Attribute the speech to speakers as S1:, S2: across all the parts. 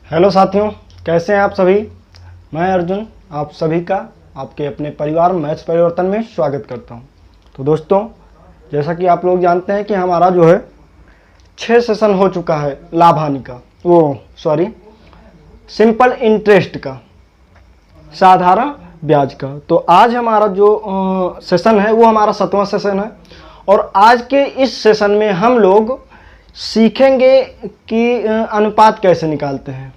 S1: Hello साथियों, कैसे हैं आप सभी। मैं अर्जुन आप सभी का आपके अपने परिवार मैथ्स परिवर्तन में स्वागत करता हूं। तो दोस्तों, जैसा कि आप लोग जानते हैं कि हमारा जो है 6 सेशन हो चुका है लाभ हानि का, सिंपल इंटरेस्ट का, साधारण ब्याज का। तो आज हमारा जो सेशन है वो हमारा 7वां सेशन है और आज के इस सेशन में हम लोग सीखेंगे कि अनुपात कैसे निकालते हैं।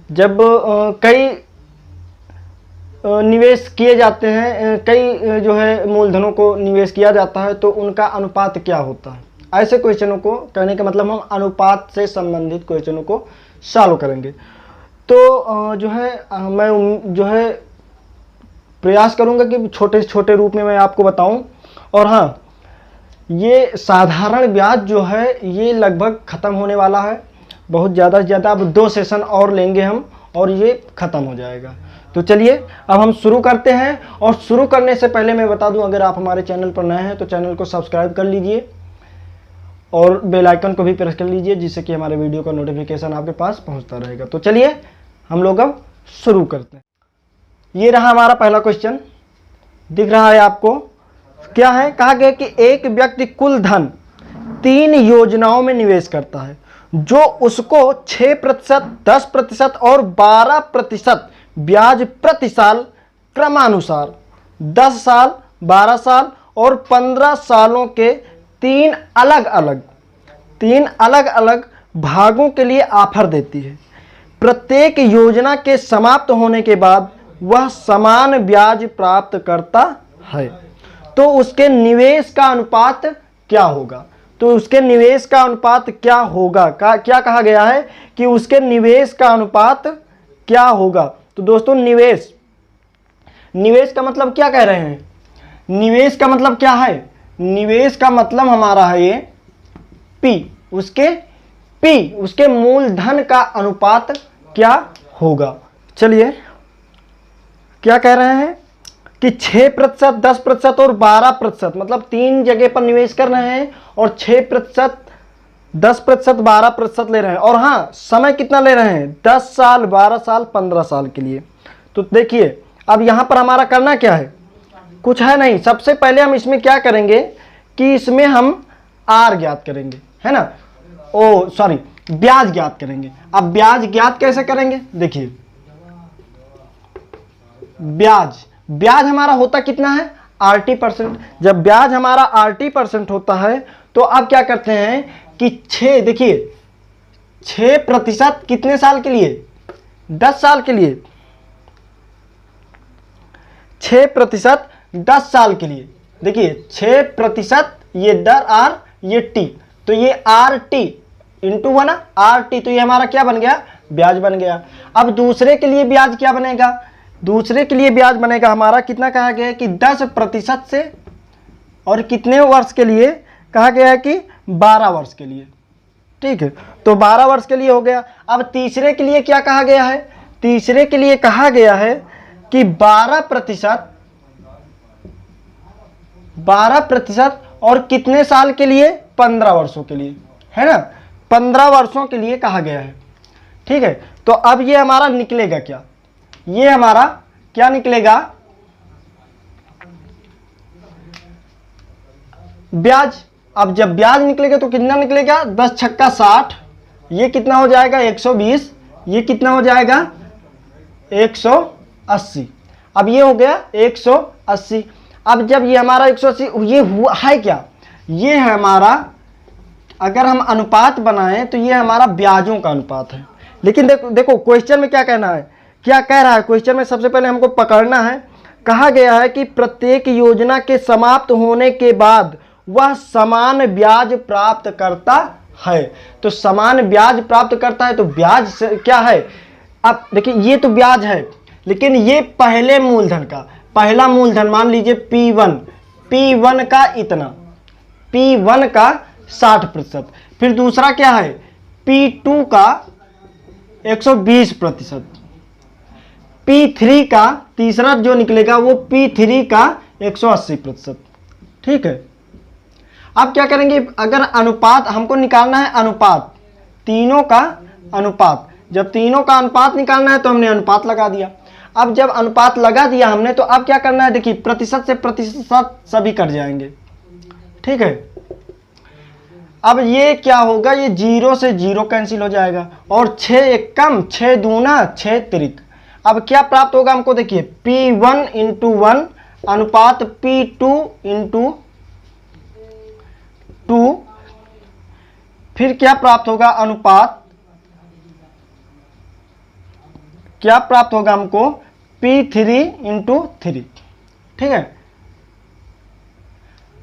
S1: जब कई निवेश किए जाते हैं, कई जो है मूलधनों को निवेश किया जाता है तो उनका अनुपात क्या होता है। ऐसे क्वेश्चनों को कहने का मतलब हम अनुपात से संबंधित क्वेश्चनों को सॉल्व करेंगे। तो जो है मैं जो है प्रयास करूंगा कि छोटे छोटे रूप में मैं आपको बताऊं। और हाँ, ये साधारण ब्याज जो है ये लगभग ख़त्म होने वाला है। बहुत ज़्यादा से ज़्यादा अब 2 सेशन और लेंगे हम और ये ख़त्म हो जाएगा। तो चलिए अब हम शुरू करते हैं। और शुरू करने से पहले मैं बता दूं, अगर आप हमारे चैनल पर नए हैं तो चैनल को सब्सक्राइब कर लीजिए और बेल आइकन को भी प्रेस कर लीजिए, जिससे कि हमारे वीडियो का नोटिफिकेशन आपके पास पहुंचता रहेगा। तो चलिए हम लोग अब शुरू करते हैं। ये रहा हमारा पहला क्वेश्चन, दिख रहा है आपको। क्या है, कहा गया कि एक व्यक्ति कुल धन 3 योजनाओं में निवेश करता है जो उसको 6%, 10% और 12% ब्याज प्रति साल क्रमानुसार 10 साल, 12 साल और 15 सालों के 3 अलग अलग भागों के लिए ऑफर देती है। प्रत्येक योजना के समाप्त होने के बाद वह समान ब्याज प्राप्त करता है। तो उसके निवेश का अनुपात क्या होगा। तो उसके निवेश का अनुपात क्या होगा, क्या कहा गया है कि उसके निवेश का अनुपात क्या होगा। तो दोस्तों, निवेश का मतलब क्या कह रहे हैं। निवेश का मतलब क्या है, निवेश का मतलब हमारा है ये उसके मूलधन का अनुपात क्या होगा। चलिए, क्या कह रहे हैं कि 6%, 10% और 12%, मतलब 3 जगह पर निवेश कर रहे हैं और 6%, 10%, 12% ले रहे हैं। और हाँ, समय कितना ले रहे हैं, 10 साल, 12 साल, 15 साल के लिए। तो देखिए, अब यहां पर हमारा करना क्या है, कुछ है नहीं। सबसे पहले हम इसमें क्या करेंगे कि इसमें हम आर ज्ञात करेंगे, है ना। ब्याज ज्ञात करेंगे। अब ब्याज ज्ञात कैसे करेंगे, देखिए ब्याज हमारा होता कितना है, RT%। जब ब्याज हमारा RT% होता है तो अब क्या करते हैं कि 6% कितने साल के लिए, 10 साल के लिए। 6% 10 साल के लिए। देखिए 6% ये दर आर, ये टी, तो ये RT इंटू 1 RT, तो ये हमारा क्या बन गया, ब्याज बन गया। अब दूसरे के लिए ब्याज क्या बनेगा, दूसरे के लिए ब्याज बनेगा हमारा, कितना कहा गया है कि 10% से, और कितने वर्ष के लिए कहा गया है कि 12 वर्ष के लिए। ठीक है, तो 12 वर्ष के लिए हो गया। अब तीसरे के लिए क्या कहा गया है, तीसरे के लिए कहा गया है कि 12% और कितने साल के लिए, 15 वर्षों के लिए, है ना, 15 वर्षों के लिए कहा गया है। ठीक है, तो अब ये हमारा निकलेगा क्या, ये हमारा क्या निकलेगा, ब्याज। अब जब ब्याज निकलेगा तो कितना निकलेगा, 10 छक्का 60, ये कितना हो जाएगा 120, ये कितना हो जाएगा 180। अब ये हो गया 180। अब जब ये हमारा 180, ये हुआ है क्या, ये है हमारा, अगर हम अनुपात बनाएं तो ये हमारा ब्याजों का अनुपात है। लेकिन देखो क्वेश्चन में क्या कहना है, क्या कह रहा है क्वेश्चन में, सबसे पहले हमको पकड़ना है। कहा गया है कि प्रत्येक योजना के समाप्त होने के बाद वह समान ब्याज प्राप्त करता है। तो समान ब्याज प्राप्त करता है, तो ब्याज से क्या है। अब देखिए, ये तो ब्याज है, लेकिन ये पहले मूलधन का, पहला मूलधन मान लीजिए P1 का इतना, P1 का 60%, फिर दूसरा क्या है P2 का 120%, P3 का तीसरा जो निकलेगा वो P3 का 180%। ठीक है, अब क्या करेंगे, अगर अनुपात हमको निकालना है, अनुपात तीनों का अनुपात, जब तीनों का अनुपात निकालना है तो हमने अनुपात लगा दिया। अब जब अनुपात लगा दिया हमने तो अब क्या करना है, देखिए प्रतिशत से प्रतिशत सभी कट जाएंगे, ठीक है। अब ये क्या होगा, ये 0 से 0 कैंसिल हो जाएगा और 6 एक कम, 6 दूना 6 तिरिक। अब क्या प्राप्त होगा हमको, देखिए P1 इंटू 1 अनुपात P2 इंटू 2, फिर क्या प्राप्त होगा अनुपात, क्या प्राप्त होगा हमको P3 इंटू 3, ठीक है।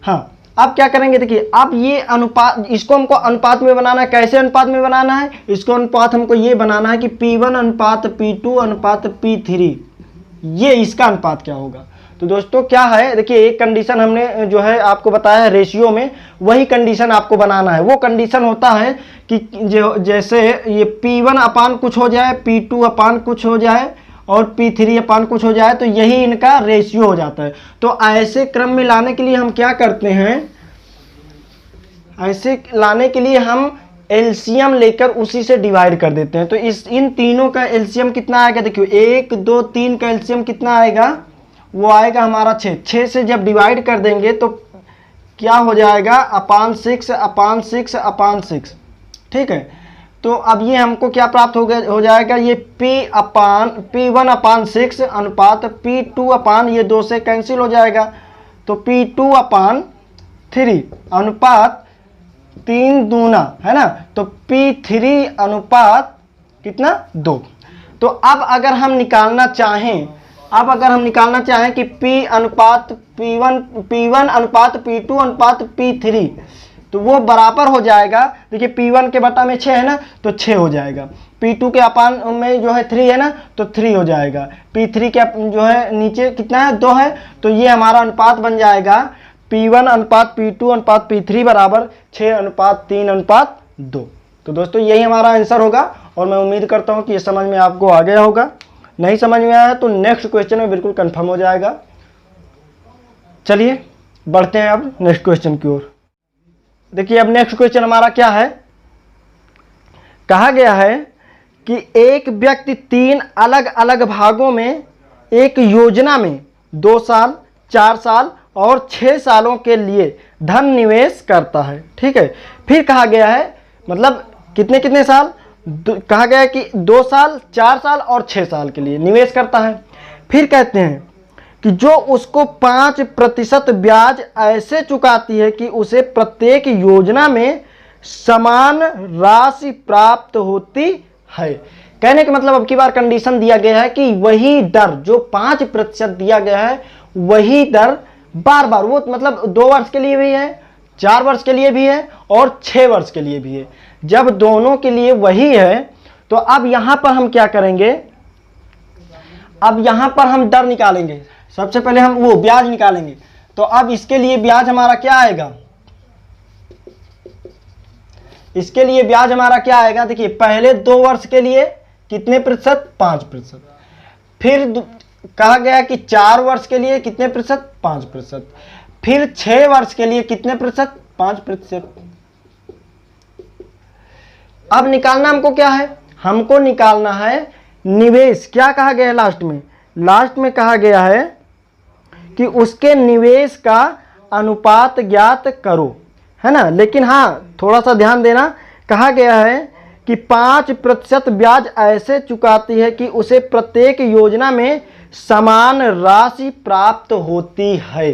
S1: हाँ, अब क्या करेंगे, देखिए अब ये अनुपात, इसको हमको अनुपात में बनाना है। कैसे अनुपात में बनाना है, इसको अनुपात हमको ये बनाना है कि P1 अनुपात P2 अनुपात P3, ये इसका अनुपात क्या होगा। तो दोस्तों क्या है, देखिए एक कंडीशन हमने जो है आपको बताया है रेशियो में, वही कंडीशन आपको बनाना है। वो कंडीशन होता है कि जो जैसे ये P1 अपान कुछ हो जाए, P2 अपान कुछ हो जाए और P3 अपान कुछ हो जाए, तो यही इनका रेशियो हो जाता है। तो ऐसे क्रम में लाने के लिए हम क्या करते हैं, ऐसे लाने के लिए हम एलसीएम लेकर उसी से डिवाइड कर देते हैं। तो इन तीनों का एलसीएम कितना आएगा, देखिए 1 2 3 का एलसीएम कितना आएगा, वो आएगा हमारा 6। 6 से जब डिवाइड कर देंगे तो क्या हो जाएगा, अपान 6 अपान 6 अपान 6, ठीक है। तो अब ये हमको क्या प्राप्त हो जाएगा, ये P1 अपान 6 अनुपात P2 अपान, ये 2 से कैंसिल हो जाएगा, तो P2 अपान 3 अनुपात 3 दूना, है ना, तो P3 अनुपात कितना 2। तो अब अगर हम निकालना चाहें, कि P अनुपात P1 अनुपात P2 अनुपात P3, तो वो बराबर हो जाएगा, देखिए P1 के बटा में 6 है ना, तो 6 हो जाएगा। P2 के अपान में जो है 3 है ना, तो 3 हो जाएगा। P3 के जो है नीचे कितना है, 2 है, तो ये हमारा अनुपात बन जाएगा P1 अनुपात P2 अनुपात P3 बराबर 6 अनुपात 3 अनुपात 2। तो दोस्तों यही हमारा आंसर होगा और मैं उम्मीद करता हूँ कि ये समझ में आपको आ गया होगा। नहीं समझ में आया तो नेक्स्ट क्वेश्चन में बिल्कुल कंफर्म हो जाएगा। चलिए बढ़ते हैं अब नेक्स्ट क्वेश्चन की ओर। देखिए अब नेक्स्ट क्वेश्चन हमारा क्या है, कहा गया है कि एक व्यक्ति 3 अलग अलग भागों में एक योजना में 2 साल, 4 साल और 6 सालों के लिए धन निवेश करता है, ठीक है। फिर कहा गया है, मतलब कितने कितने साल, कहा गया है कि 2 साल, 4 साल और 6 साल के लिए निवेश करता है। फिर कहते हैं कि जो उसको 5% ब्याज ऐसे चुकाती है कि उसे प्रत्येक योजना में समान राशि प्राप्त होती है। कहने का मतलब अब की बार कंडीशन दिया गया है कि वही दर जो 5% दिया गया है, वही दर बार बार, वो मतलब 2 वर्ष के लिए भी है, 4 वर्ष के लिए भी है और 6 वर्ष के लिए भी है। जब दोनों के लिए वही है तो अब यहां पर हम क्या करेंगे, अब यहां पर हम दर निकालेंगे। सबसे पहले हम वो ब्याज निकालेंगे। तो अब इसके लिए ब्याज हमारा क्या आएगा, इसके लिए ब्याज हमारा क्या आएगा, देखिए पहले 2 वर्ष के लिए कितने प्रतिशत, 5%। फिर कहा गया कि 4 वर्ष के लिए कितने प्रतिशत, 5%। फिर 6 वर्ष के लिए कितने प्रतिशत, 5%। अब निकालना हमको क्या है, हमको निकालना है निवेश। क्या कहा गया है लास्ट में कहा गया है कि उसके निवेश का अनुपात ज्ञात करो, है ना। लेकिन हाँ थोड़ा सा ध्यान देना, कहा गया है कि 5% ब्याज ऐसे चुकाती है कि उसे प्रत्येक योजना में समान राशि प्राप्त होती है।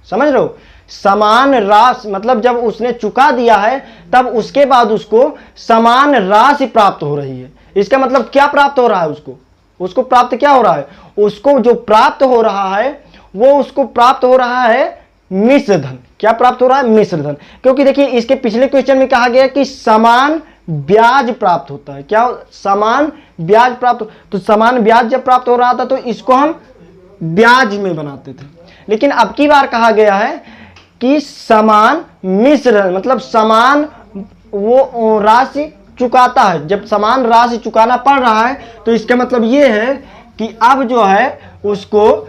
S1: समझ रहे हो, समान राशि मतलब जब उसने चुका दिया है तब उसके बाद उसको समान राशि प्राप्त हो रही है। इसका मतलब क्या प्राप्त हो रहा है, उसको प्राप्त क्या हो रहा है, उसको जो प्राप्त हो रहा है वो उसको प्राप्त हो रहा है मिश्र धन। क्या प्राप्त हो रहा है, मिश्र धन। क्योंकि देखिए इसके पिछले क्वेश्चन में कहा गया कि समान ब्याज प्राप्त होता है। क्या, समान ब्याज प्राप्त, तो समान ब्याज जब प्राप्त हो रहा था तो इसको हम ब्याज में बनाते थे। लेकिन अब की बार कहा गया है कि समान मिश्र, मतलब समान वो राशि चुकाता है। जब समान राशि चुकाना पड़ रहा है तो इसका मतलब ये है कि अब जो है उसको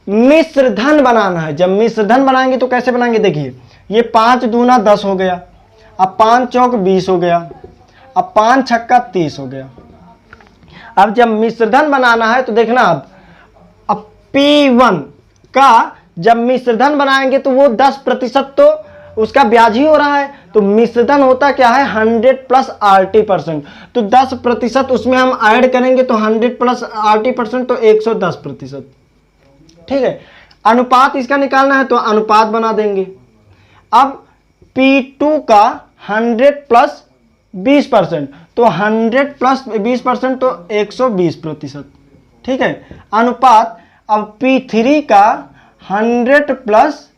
S1: मिश्र धन बनाना है। जब मिश्र धन बनाएंगे तो कैसे बनाएंगे, देखिए ये 5 दूना 10 हो गया, अब 5 चौक 20 हो गया, अब 5 छक्का 30 हो गया। अब जब मिश्रधन बनाना है तो देखना, अब P1 का जब मिश्रधन बनाएंगे तो वो 10% तो उसका ब्याज ही हो रहा है। तो मिश्रधन होता क्या है, 100 प्लस RT%। तो 10% उसमें हम ऐड करेंगे तो 100 प्लस RT% तो 110%। ठीक है, अनुपात इसका निकालना है तो अनुपात बना देंगे। अब P2 का 100 प्लस 20%, तो 100 प्लस 20% तो 120%। ठीक है, अनुपात अब P3 का 100 प्लस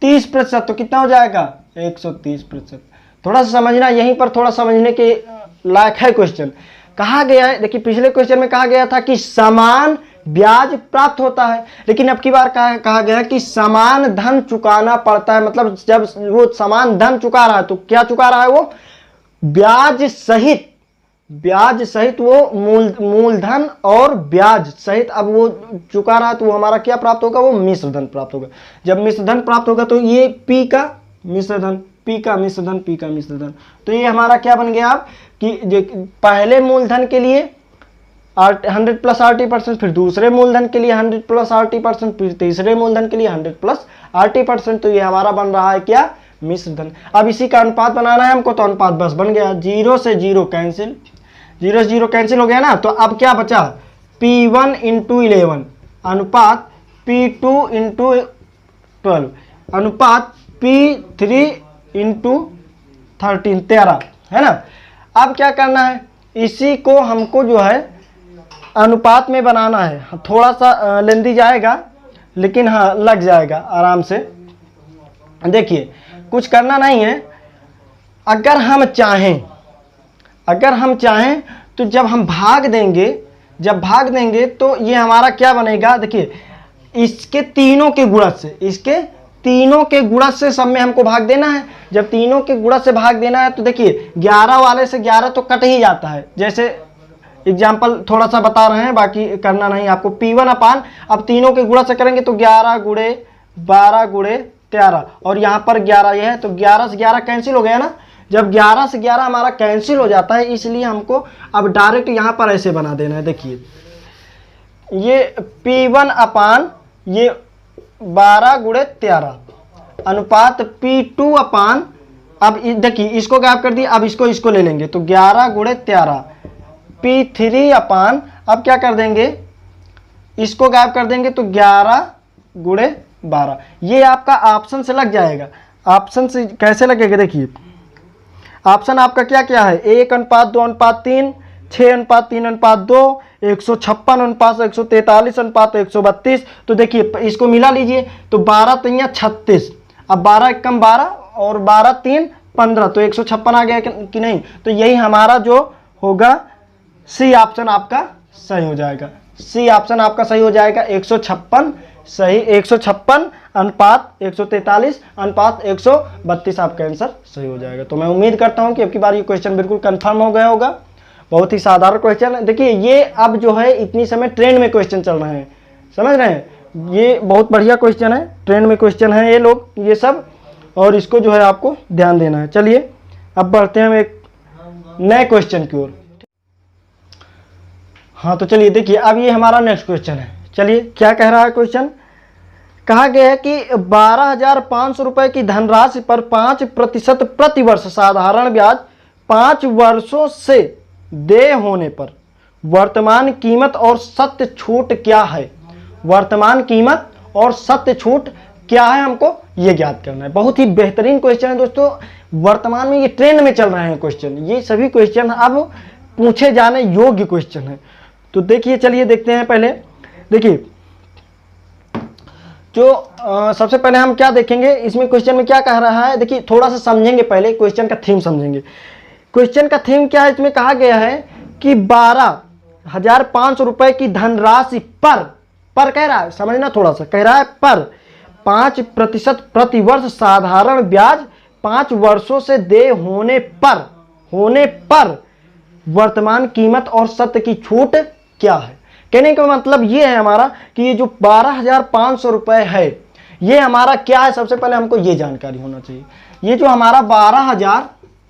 S1: 30%, तो कितना हो जाएगा, 130%। थोड़ा सा समझना, यहीं पर थोड़ा समझने के लायक है क्वेश्चन। कहा गया है, देखिए पिछले क्वेश्चन में कहा गया था कि समान ब्याज प्राप्त होता है, लेकिन अब की बार कहा गया है कि समान धन चुकाना पड़ता है। मतलब जब वो समान धन चुका रहा है तो क्या चुका रहा है, वो ब्याज सहित वो मूलधन और ब्याज सहित अब वो चुका रहा है, तो वो हमारा क्या प्राप्त होगा, वो मिश्रधन प्राप्त होगा। जब मिश्रधन प्राप्त होगा तो ये P का मिश्रधन, P का मिश्रधन, P का मिश्रधन, तो ये हमारा क्या बन गया अब कि पहले मूलधन के लिए 100 प्लस RT%, फिर दूसरे मूलधन के लिए 100 प्लस RT%, फिर तीसरे मूलधन के लिए 100 प्लस RT%। तो ये हमारा बन रहा है क्या, मिश्रधन। अब इसी का अनुपात बनाना है हमको, तो अनुपात बस बन गया, 0 से 0 कैंसिल, 0 से 0 कैंसिल हो गया ना। तो अब क्या बचा, P1 इंटू 11 अनुपात P2 इंटू 12 अनुपात P3 इंटू 13 है ना। अब क्या करना है, इसी को हमको जो है अनुपात में बनाना है। थोड़ा सा लेंदी जाएगा, लेकिन हाँ लग जाएगा आराम से। देखिए कुछ करना नहीं है, अगर हम चाहें तो जब हम भाग देंगे तो ये हमारा क्या बनेगा, देखिए इसके तीनों के गुणज से सब में हमको भाग देना है। जब तीनों के गुणज से भाग देना है तो देखिए 11 वाले से 11 तो कट ही जाता है। जैसे एग्जाम्पल थोड़ा सा बता रहे हैं, बाकी करना नहीं आपको। P1 अपान, अब तीनों के गुणा से करेंगे तो 11 गुणे 12 गुणे 13, और यहाँ पर 11 ये है, तो 11 से 11 कैंसिल हो गया ना। जब 11 से 11 हमारा कैंसिल हो जाता है, इसलिए हमको अब डायरेक्ट यहाँ पर ऐसे बना देना है। देखिए ये P1 अपान ये 12 गुणे 13 अनुपात P2 अपान, अब देखिए इसको गायब कर दिया, अब इसको ले लेंगे तो 11 गुणे 13 P3 अपान, अब क्या कर देंगे, इसको गायब कर देंगे तो 11 गुणे 12। ये आपका ऑप्शन से लग जाएगा। ऑप्शन से कैसे लगेगा, देखिए ऑप्शन आपका क्या क्या है, 1:2:3, 6:3:2, 156:143:132। तो देखिए इसको मिला लीजिए तो 12 3 36, अब 12 एकम 12 और 12 3 15, तो 156 आ गया कि नहीं। तो यही हमारा जो होगा सी ऑप्शन आपका सही हो जाएगा। सी ऑप्शन आपका सही हो जाएगा, 156 सही, 156 अनुपात 143 अनुपात 132 आपका आंसर सही हो जाएगा। तो मैं उम्मीद करता हूं कि अब की बार ये क्वेश्चन बिल्कुल कंफर्म हो गया होगा। बहुत ही साधारण क्वेश्चन है। देखिए ये अब जो है इतनी समय ट्रेंड में क्वेश्चन चल रहे हैं, समझ रहे हैं, ये बहुत बढ़िया क्वेश्चन है, ट्रेंड में क्वेश्चन है ये लोग, ये सब, और इसको जो है आपको ध्यान देना है। चलिए अब बढ़ते हैं हम एक नए क्वेश्चन की ओर। हाँ तो चलिए देखिए अब ये हमारा नेक्स्ट क्वेश्चन है। चलिए क्या कह रहा है क्वेश्चन, कहा गया है कि 12,500 रुपए की धनराशि पर 5% प्रतिवर्ष साधारण ब्याज 5 वर्षों से देय होने पर वर्तमान कीमत और सत्य छूट क्या है। वर्तमान कीमत और सत्य छूट क्या है, हमको ये ज्ञात करना है। बहुत ही बेहतरीन क्वेश्चन है दोस्तों, वर्तमान में ये ट्रेंड में चल रहे हैं क्वेश्चन, ये सभी क्वेश्चन अब पूछे जाने योग्य क्वेश्चन है। तो देखिए चलिए देखते हैं। पहले देखिए जो सबसे पहले हम क्या देखेंगे, इसमें क्वेश्चन में क्या कह रहा है, देखिए थोड़ा सा समझेंगे, पहले क्वेश्चन का थीम समझेंगे। क्वेश्चन का थीम क्या है, इसमें कहा गया है कि 12,500 रुपए की धनराशि पर कह रहा है, समझना थोड़ा सा, कह रहा है पर 5% प्रतिवर्ष साधारण ब्याज 5 वर्षों से देय होने पर वर्तमान कीमत और सत्य की छूट क्या है। कहने का मतलब ये है हमारा कि ये जो 12,500 रुपए है ये हमारा क्या है, सबसे पहले हमको ये जानकारी होना चाहिए। ये जो हमारा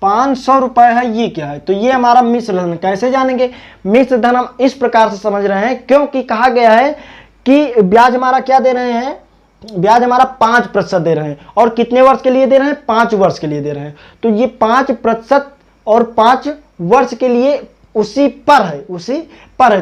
S1: 500 रुपए है, ये क्या है? तो ये हमारा मिश्र धन। कैसे जानेंगे? मिश्र धन हम इस प्रकार से समझ रहे हैं, क्योंकि कहा गया है कि ब्याज हमारा क्या दे रहे हैं, ब्याज हमारा 5% दे रहे हैं, और कितने वर्ष के लिए दे रहे हैं? 5 वर्ष के लिए दे रहे हैं। तो ये 5% और 5 वर्ष के लिए उसी पर है,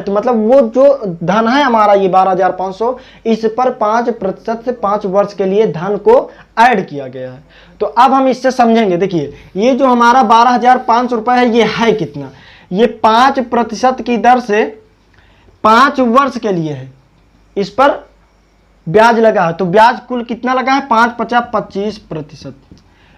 S1: तो मतलब वो जो धन है हमारा ये 12,500, इस पर 5% से 5 वर्ष के लिए धन को ऐड किया गया है। तो अब हम इससे समझेंगे। देखिए ये जो हमारा 12,500 रुपये है, ये है कितना? ये 5% की दर से 5 वर्ष के लिए है, इस पर ब्याज लगा है। तो ब्याज कुल कितना लगा है? 5 × 25%।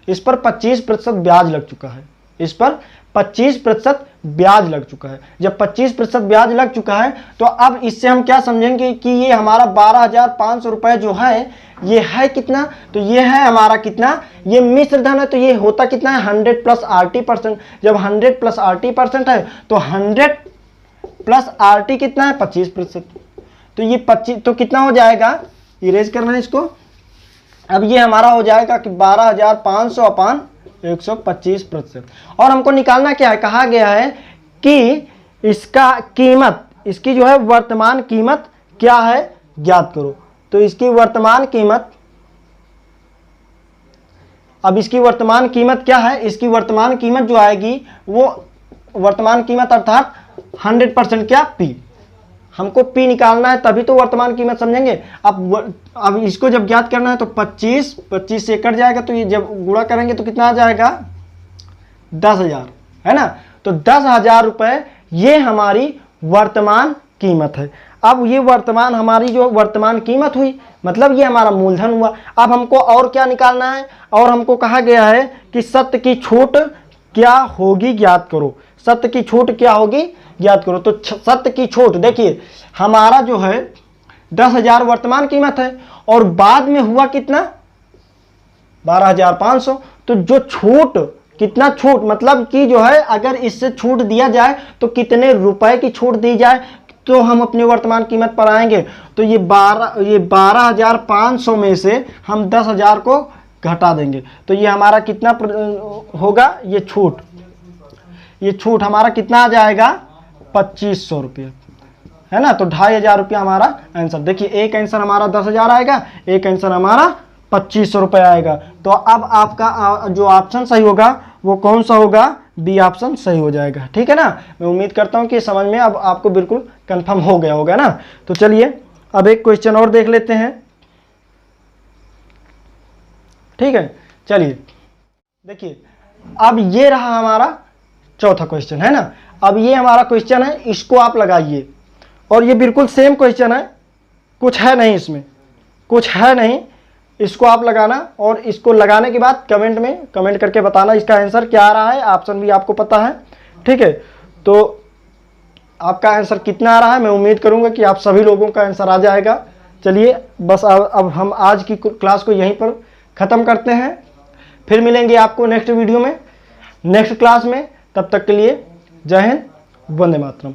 S1: इस पर 25% ब्याज लग चुका है, इस पर 25% ब्याज लग चुका है। जब 25% ब्याज लग चुका है तो अब इससे हम क्या समझेंगे कि ये हमारा 12,500 रुपये जो है ये है कितना? तो ये है हमारा कितना? ये मिश्र धन है। तो ये होता कितना है? 100 + RT%। जब 100 + RT% है तो 100 + RT कितना है? 25%। तो ये 25 तो कितना हो जाएगा? इरेज करना है इसको। अब ये हमारा हो जाएगा कि 12,500 / 125%। और हमको निकालना क्या है? कहा गया है कि इसका कीमत, इसकी जो है वर्तमान कीमत क्या है ज्ञात करो। तो इसकी वर्तमान कीमत, अब इसकी वर्तमान कीमत क्या है? इसकी वर्तमान कीमत जो आएगी वो वर्तमान कीमत अर्थात 100% क्या? P। हमको P निकालना है, तभी तो वर्तमान कीमत समझेंगे। अब इसको जब ज्ञात करना है तो 25 से कट जाएगा, तो ये जब गुणा करेंगे तो कितना आ जाएगा? 10,000, है ना। तो 10,000 रुपये ये हमारी वर्तमान कीमत है। अब ये वर्तमान हमारी जो वर्तमान कीमत हुई, मतलब ये हमारा मूलधन हुआ। अब हमको और क्या निकालना है? और हमको कहा गया है कि सत्य की छूट क्या होगी ज्ञात करो। सत्य की छूट क्या होगी ज्ञात करो। तो सत्य की छूट देखिए हमारा जो है 10,000 वर्तमान कीमत है, और बाद में हुआ कितना? 12,500। तो जो छूट, कितना छूट, मतलब कि जो है अगर इससे छूट दिया जाए तो कितने रुपए की छूट दी जाए, तो हम अपनी वर्तमान कीमत पर आएंगे। तो ये 12,500 में से हम 10,000 को घटा देंगे। तो ये हमारा कितना होगा? ये छूट हमारा कितना आ जाएगा? 2500 रुपये, है ना। तो 2,500 रुपया हमारा आंसर। देखिए एक आंसर हमारा 10,000 आएगा, एक आंसर हमारा 2500 रुपये आएगा। तो अब आपका जो ऑप्शन सही होगा वो कौन सा होगा? बी ऑप्शन सही हो जाएगा। ठीक है ना। मैं उम्मीद करता हूँ कि समझ में अब आपको बिल्कुल कंफर्म हो गया होगा ना। तो चलिए अब एक क्वेश्चन और देख लेते हैं। ठीक है, चलिए देखिए अब ये रहा हमारा चौथा क्वेश्चन, है ना। अब ये हमारा क्वेश्चन है, इसको आप लगाइए, और ये बिल्कुल सेम क्वेश्चन है, कुछ है नहीं इसमें, कुछ है नहीं। इसको आप लगाना, और इसको लगाने के बाद कमेंट में कमेंट करके बताना इसका आंसर क्या आ रहा है। ऑप्शन भी आपको पता है, ठीक है। तो आपका आंसर कितना आ रहा है, मैं उम्मीद करूंगा कि आप सभी लोगों का आंसर आ जाएगा। चलिए बस अब हम आज की क्लास को यहीं पर ख़त्म करते हैं। फिर मिलेंगे आपको नेक्स्ट वीडियो में, नेक्स्ट क्लास में। तब तक के लिए जय हिंद, वंदे मातरम।